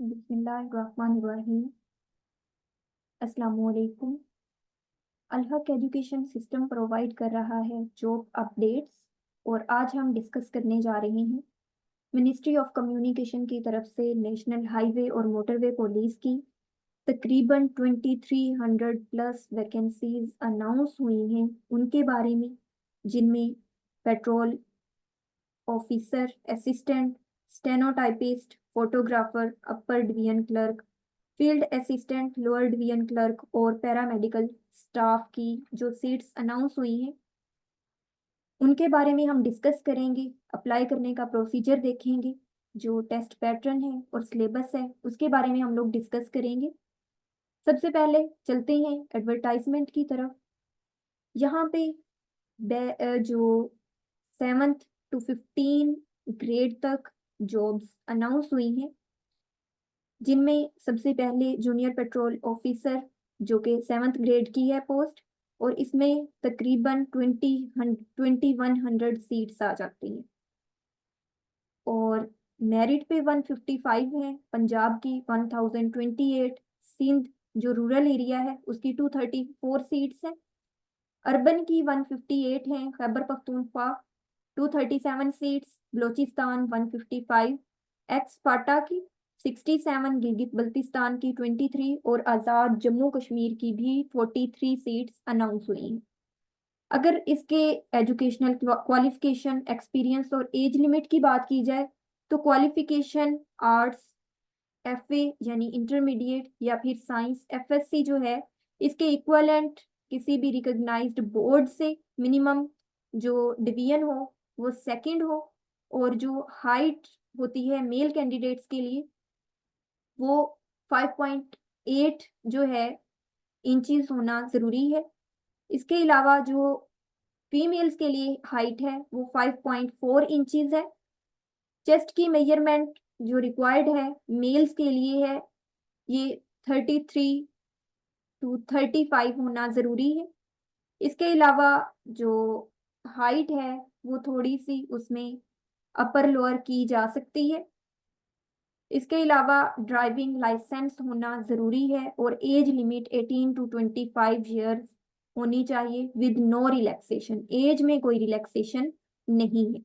बिस्मिल्लाहिर्रहमानिर्रहीम। अस्सलामुअलैकुम। अल-हक education system provide कर रहा है जॉब अपडेट्स और आज हम डिस्कस करने जा रहे हैं मिनिस्ट्री ऑफ कम्युनिकेशन की तरफ से नेशनल हाईवे और मोटरवे पुलिस की तकरीबन 2300 प्लस वैकेंसीज अनाउंस हुई हैं उनके बारे में, जिनमें petrol officer, assistant, stenotypist, photographer, upper division clerk, field assistant, lower division clerk और पैरामेडिकल स्टाफ की जो सीट्स अनाउंस हुई हैं उनके बारे में हम डिस्कस करेंगे। अप्लाई करने का प्रोसीजर देखेंगे, जो टेस्ट पैटर्न है और सिलेबस है उसके बारे में हम लोग डिस्कस करेंगे। सबसे पहले चलते हैं एडवर्टाइजमेंट की तरफ। यहाँ पे जो 7th to 15 ग्रेड तक जॉब्स अनाउंस हुई हैं, जिनमें सबसे पहले जूनियर पेट्रोल ऑफिसर जो कि 7th ग्रेड की है पोस्ट, और इसमें तकरीबन 2100 सीट्स आ जाती हैं। और मेरिट पे 155 है, पंजाब की 1028, सिंध जो रूरल एरिया है उसकी 234 सीट्स हैं, अर्बन की 158 हैं, खैबर पख्तूनख्वा 237 सीट्स, बलोचिस्तान 155, एक्स फाटा की 67, गिलगित बल्तिस्तान की 23 और आज़ाद जम्मू कश्मीर की भी 43 सीट्स अनाउंस हुई हैं। अगर इसके एजुकेशनल क्वालिफिकेशन, एक्सपीरियंस और एज लिमिट की बात की जाए तो क्वालिफिकेशन आर्ट्स एफए यानी इंटरमीडिएट या फिर साइंस एफएससी जो है इसके इक्वलेंट किसी भी रिकॉग्नाइज्ड बोर्ड से मिनिमम जो डिवीजन हो वो सेकंड हो, और जो हाइट होती है मेल कैंडिडेट्स के लिए वो 5.8 जो है इंचेस होना ज़रूरी है। इसके अलावा जो फीमेल्स के लिए हाइट है वो 5.4 इंचेस है। चेस्ट की मेजरमेंट जो रिक्वायर्ड है मेल्स के लिए है ये 33 टू 35 होना ज़रूरी है। इसके अलावा जो हाइट है वो थोड़ी सी उसमें अपर लोअर की जा सकती है। इसके अलावा ड्राइविंग लाइसेंस होना ज़रूरी है और एज लिमिट 18 टू 25 ईयर्स होनी चाहिए विद नो रिलैक्सेशन, एज में कोई रिलैक्सेशन नहीं है।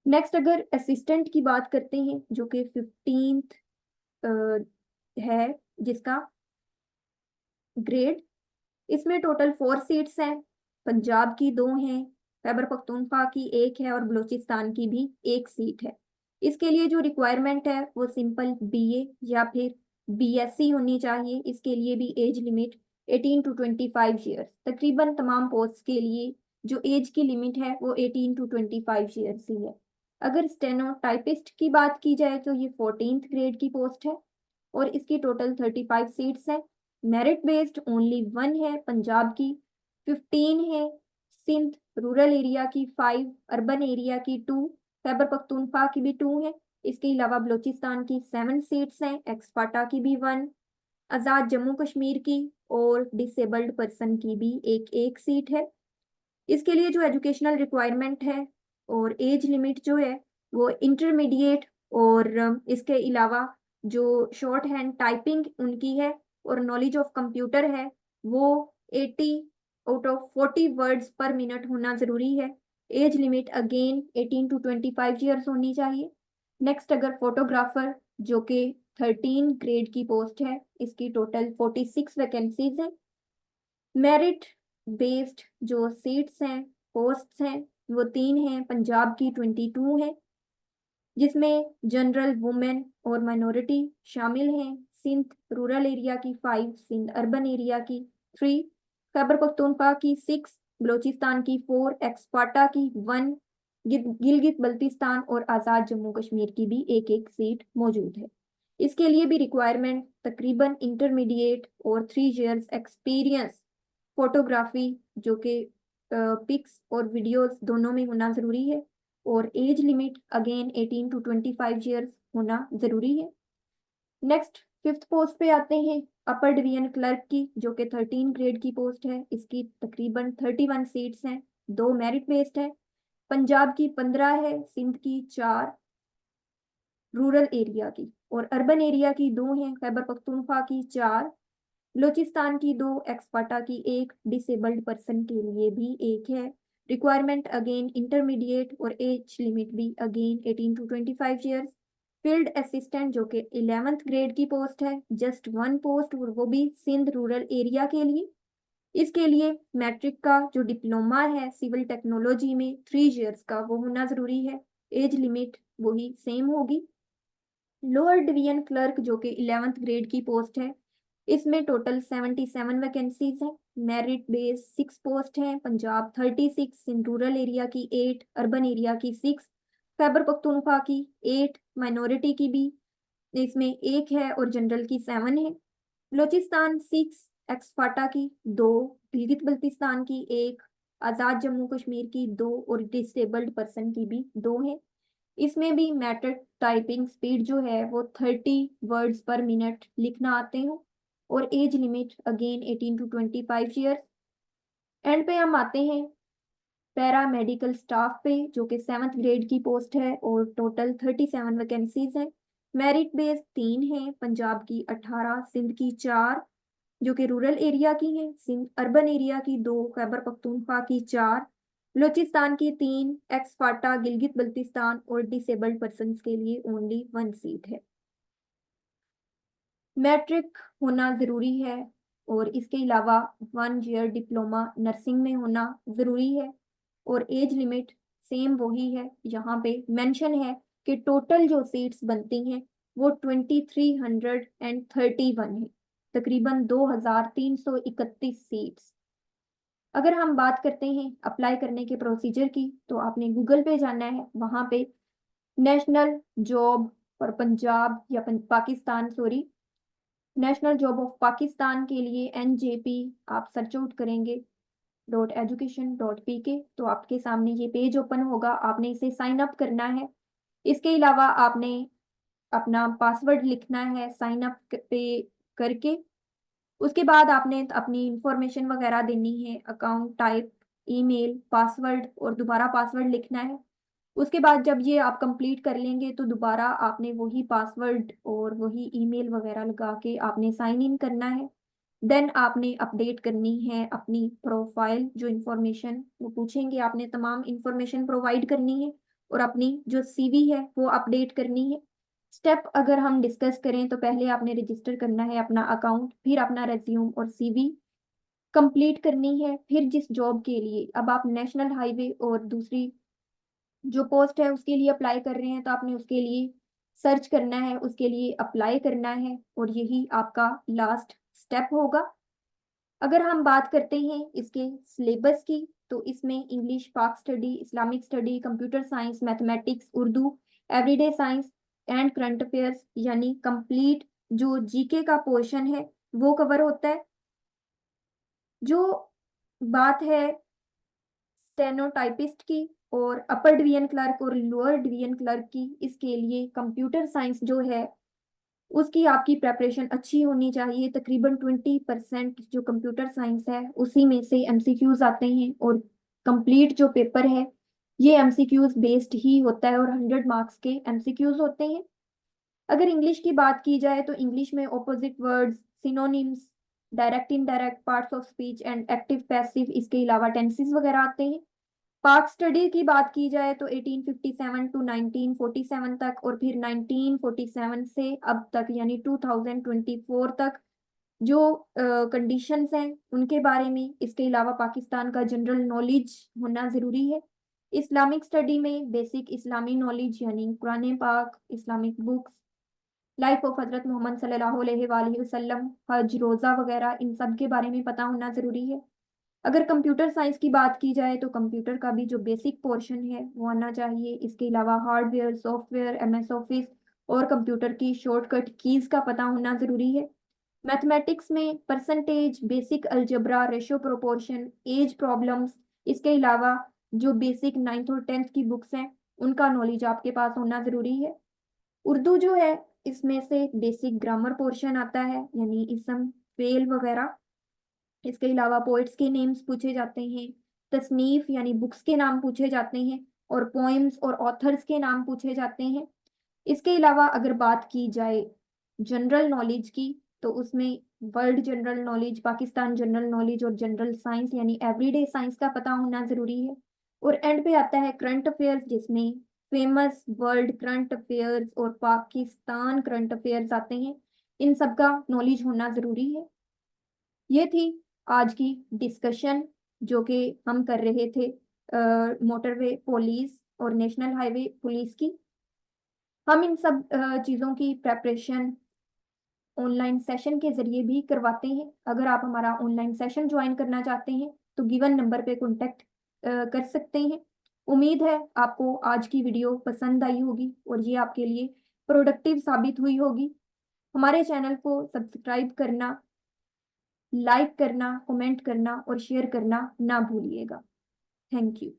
नेक्स्ट अगर असिस्टेंट की बात करते हैं जो कि 15th है जिसका ग्रेड, इसमें टोटल 4 सीट्स हैं, पंजाब की 2 हैं, खैबर पख्तूनख्वा की 1 है और बलूचिस्तान की भी 1 सीट है। इसके लिए जो रिक्वायरमेंट है वो सिंपल बीए या फिर बीएससी होनी चाहिए। इसके लिए भी एज लिमिट 18 टू 25 ईयर्स, तकरीबन तमाम पोस्ट के लिए जो एज की लिमिट है वो 18 टू 25 ईयर्स ही है। अगर स्टेनो टाइपिस्ट की बात की जाए तो ये 14th ग्रेड की पोस्ट है और इसकी टोटल 35 सीट्स हैं। मेरिट बेस्ड ओनली 1 है, पंजाब की 15 है, सिंध रूरल एरिया की 5, अर्बन एरिया की 2, खैबर पख्तूनख्वा की भी 2 है। इसके अलावा बलूचिस्तान की 7 सीट्स हैं, एक्सपाटा की भी 1, आज़ाद जम्मू कश्मीर की और डिसेबल्ड पर्सन की भी एक एक सीट है। इसके लिए जो एजुकेशनल रिक्वायरमेंट है और एज लिमिट जो है वो इंटरमीडिएट, और इसके अलावा जो शॉर्ट हैंड टाइपिंग उनकी है और नॉलेज ऑफ कंप्यूटर है वो 80 out of 40 words per minute होना ज़रूरी है। Age limit again 18 to 25 years होनी चाहिए। नेक्स्ट अगर फोटोग्राफर जो कि 13 ग्रेड की पोस्ट है, इसकी टोटल 46 वैकेंसीज हैं। मेरिट बेस्ड जो सीट्स हैं, पोस्ट्स हैं वो 3 हैं, पंजाब की 22 है जिसमें जनरल, वुमेन और माइनॉरिटी शामिल हैं, सिंध रूरल एरिया की 5, सिंध अर्बन एरिया की 3, खैबर पख्तूनख्वा की 6, बलोचिस्तान की 4, एक्सपाटा की 1, गिलगित बल्तिस्तान और आज़ाद जम्मू कश्मीर की भी एक एक सीट मौजूद है। इसके लिए भी रिक्वायरमेंट तकरीबन इंटरमीडिएट और 3 ईयर्स एक्सपीरियंस फोटोग्राफी जो कि पिक्स और वीडियोस दोनों में होना ज़रूरी है, और age limit again 18 to 25 years होना ज़रूरी है। नेक्स्ट 5th पोस्ट पे आते हैं, अपर डिवीजन क्लर्क की जो कि 13 ग्रेड की पोस्ट है। इसकी तकरीबन 31 सीट्स हैं, 2 मेरिट बेस्ड है, पंजाब की 15 है, सिंध की 4, रूरल एरिया की और अर्बन एरिया की 2 हैं, खैबर पख्तूनख्वा की 4, बलूचिस्तान की 2, एक्सपाटा की 1, डिसेबल्ड पर्सन के लिए भी 1 है। रिक्वायरमेंट अगेन इंटरमीडिएट और एज लिमिट भी again 18 to 25 years. Field assistant जो कि 11th ग्रेड की पोस्ट है, जस्ट 1 पोस्ट, और वो भी सिंध रूरल एरिया के लिए। इसके लिए मैट्रिक का जो डिप्लोमा है सिविल टेक्नोलॉजी में 3 इयर्स का, वो होना जरूरी है। एज लिमिट वही सेम होगी। लोअर डिवीजन क्लर्क जो कि 11th ग्रेड की पोस्ट है, इसमें टोटल 77 वैकेंसीज हैं। मेरिट बेस 6 पोस्ट हैं। पंजाब 36, सिंध रूरल एरिया की 8, अर्बन एरिया की 6, खैबर पख्तूनख्वा की 8, माइनॉरिटी की भी इसमें 1 है और जनरल की 7 है। बलूचिस्तान 6, एक्सफाटा की 2, गिलगित बल्तिस्तान की 1, आज़ाद जम्मू कश्मीर की 2 और डिसेबल्ड पर्सन की भी 2 है। इसमें भी मैटर टाइपिंग स्पीड जो है वो 30 वर्ड्स पर मिनट लिखना आते हो, और age limit again 18 to 25 years. And पे हम आते हैं पैरा मेडिकल स्टाफ पे, जो कि 7th ग्रेड की पोस्ट है और टोटल 37 वैकेंसीज हैं। मेरिट बेस 3 है। पंजाब की 18, सिंध की 4 जो कि रूरल एरिया की हैं, सिंध अर्बन एरिया की 2, खैबर पख्तूनख्वा की 4, बलूचिस्तान की 3, एक्स फाटा गिलगित बल्तिस्तान और डिसेबल्ड पर्सन के लिए ओनली 1 सीट है। मैट्रिक होना जरूरी है और इसके अलावा 1 ईयर डिप्लोमा नर्सिंग में होना जरूरी है, और एज लिमिट सेम वही है। यहाँ पे मेंशन है कि टोटल जो सीट्स बनती हैं वो 2331 है, तकरीबन 2331 सीट्स। अगर हम बात करते हैं अप्लाई करने के प्रोसीजर की, तो आपने गूगल पे जाना है, वहां पे नेशनल जॉब और पंजाब या Pakistan sorry national job of Pakistan के लिए एनजेपी आप सर्च आउट करेंगे .education.pk, तो आपके सामने ये पेज ओपन होगा। आपने इसे साइन अप करना है। इसके अलावा आपने अपना पासवर्ड लिखना है साइन अप पे करके। उसके बाद आपने अपनी इंफॉर्मेशन वगैरह देनी है, अकाउंट टाइप, ईमेल, पासवर्ड, और दोबारा पासवर्ड लिखना है। उसके बाद जब ये आप कंप्लीट कर लेंगे तो दोबारा आपने वही पासवर्ड और वही ईमेल वगैरह लगा के आपने साइन इन करना है। देन आपने अपडेट करनी है अपनी प्रोफाइल, जो इंफॉर्मेशन वो पूछेंगे आपने तमाम इंफॉर्मेशन प्रोवाइड करनी है, और अपनी जो सीवी है वो अपडेट करनी है। स्टेप अगर हम डिस्कस करें तो पहले आपने रजिस्टर करना है अपना अकाउंट, फिर अपना रेज्यूम और सीवी कंप्लीट करनी है। फिर जिस जॉब के लिए अब आप नेशनल हाईवे और दूसरी जो पोस्ट है उसके लिए अप्लाई कर रहे हैं, तो आपने उसके लिए सर्च करना है, उसके लिए अप्लाई करना है, और यही आपका लास्ट स्टेप होगा। अगर हम बात करते हैं इसके सिलेबस की, तो इसमें इंग्लिश, पाक study, Islamic study, computer science, mathematics, Urdu, everyday science and current affairs, यानी कंप्लीट जो जीके का पोर्शन है वो कवर होता है। जो बात है स्टेनोटाइपिस्ट की और अपर डिवीजन क्लर्क और लोअर डिवीजन क्लर्क की, इसके लिए कंप्यूटर साइंस जो है उसकी आपकी प्रेपरेशन अच्छी होनी चाहिए। तकरीबन 20% जो कंप्यूटर साइंस है उसी में से एमसीक्यूज आते हैं, और कंप्लीट जो पेपर है ये एमसीक्यूज बेस्ड ही होता है, और 100 मार्क्स के एमसीक्यूज होते हैं। अगर इंग्लिश की बात की जाए तो इंग्लिश में opposite words, synonyms, direct indirect, parts of speech and active passive, इसके अलावा टेंसेस वगैरह आते हैं। पाक स्टडी की बात की जाए तो 1857 टू 1947 तक, और फिर 1947 से अब तक यानी 2024 तक जो कंडीशंस हैं उनके बारे में। इसके अलावा पाकिस्तान का जनरल नॉलेज होना ज़रूरी है। इस्लामिक स्टडी में बेसिक इस्लामी नॉलेज यानी कुरान पाक, इस्लामिक बुक्स, लाइफ ऑफ हजरत मोहम्मद सल्लल्लाहु अलैहि वसल्लम, हज, रोज़ा वगैरह, इन सब के बारे में पता होना ज़रूरी है। अगर कंप्यूटर साइंस की बात की जाए तो कंप्यूटर का भी जो बेसिक पोर्शन है वो आना चाहिए। इसके अलावा हार्डवेयर, सॉफ्टवेयर, एमएस ऑफिस और कंप्यूटर की शॉर्टकट कीज का पता होना जरूरी है। मैथमेटिक्स में percentage, basic algebra, ratio proportion, age problems, इसके अलावा जो बेसिक 9th और 10th की बुक्स हैं उनका नॉलेज आपके पास होना जरूरी है। उर्दू जो है इसमें से बेसिक ग्रामर पोर्शन आता है, यानी इसम, फेल वगैरह। इसके अलावा पोइट्स के नेम्स पूछे जाते हैं, तसनीफ यानी बुक्स के नाम पूछे जाते हैं, और पोएम्स और ऑथर्स के नाम पूछे जाते हैं। इसके अलावा अगर बात की जाए जनरल नॉलेज की, तो उसमें world general knowledge, Pakistan general knowledge और जनरल साइंस यानी एवरीडे साइंस का पता होना जरूरी है। और एंड पे आता है करंट अफेयर्स, जिसमें फेमस वर्ल्ड करंट अफेयर्स और पाकिस्तान करंट अफेयर्स आते हैं। इन सब का नॉलेज होना जरूरी है। ये थी आज की डिस्कशन जो कि हम कर रहे थे मोटरवे पुलिस और नेशनल हाईवे पुलिस की। हम इन सब चीज़ों की प्रेपरेशन ऑनलाइन सेशन के जरिए भी करवाते हैं। अगर आप हमारा ऑनलाइन सेशन ज्वाइन करना चाहते हैं तो गिवन नंबर पे कांटेक्ट कर सकते हैं। उम्मीद है आपको आज की वीडियो पसंद आई होगी और ये आपके लिए प्रोडक्टिव साबित हुई होगी। हमारे चैनल को सब्सक्राइब करना, लाइक करना, कमेंट करना और शेयर करना ना भूलिएगा। Thank you.